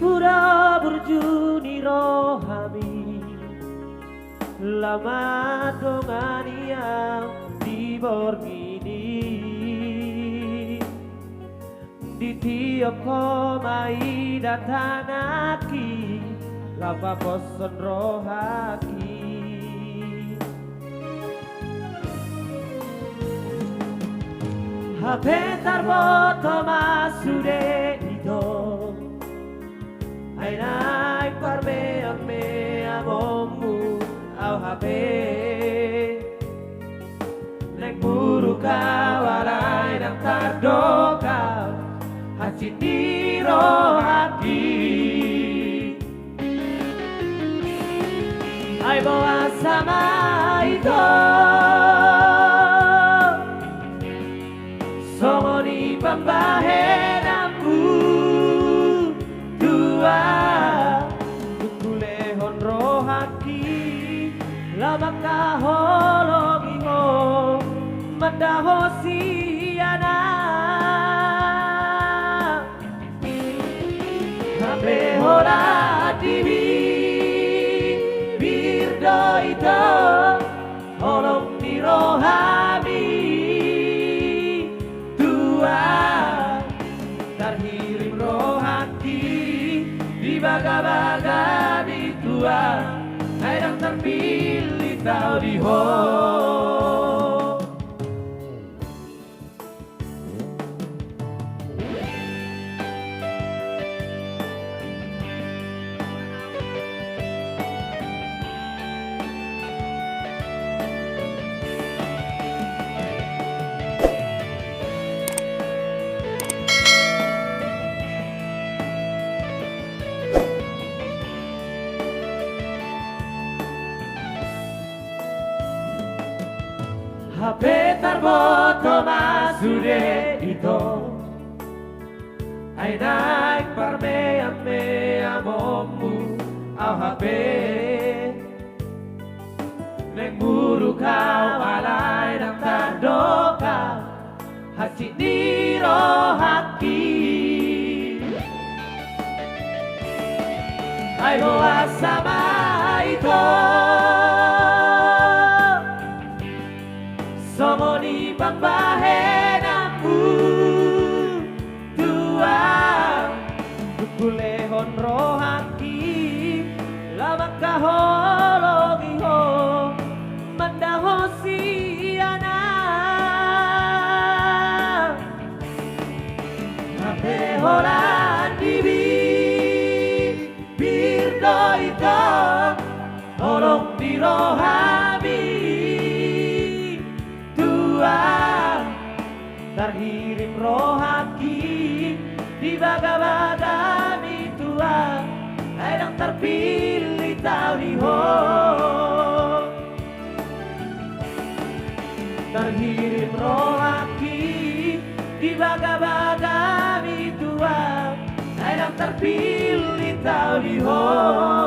Pura burjuni rohami lama dongania di borgini di tiap komai datanaki lapa bosan rohaki Hapetar boto masude ito ay naik parme ame amomu au hape nek buru kawalai nang tardoka hati diro hati ay bawa sama itu Somoni pambahen aku dua Tukulehon rohaki lama kaholongi ho mandaho siana Hape hola divi birdo ito holong ni rohami terhirim rohaki di baga-baga di tua yang terpilih tahu di ho Hapetar boto masude ito ay naik parme ame amomu au hape neng buru kau alai nang tandoka hati diro haki ay boa sama ito Somoni pambahen aku dua Tukulehon rohaki lama kaholongi ho mandaho siana Hape holan dibi birdo ito holong di rohami terhirim rohaki di baga-baga di tua yang terpilih tahu di ho terhirim rohaki di baga-baga di tua yang terpilih tahu di ho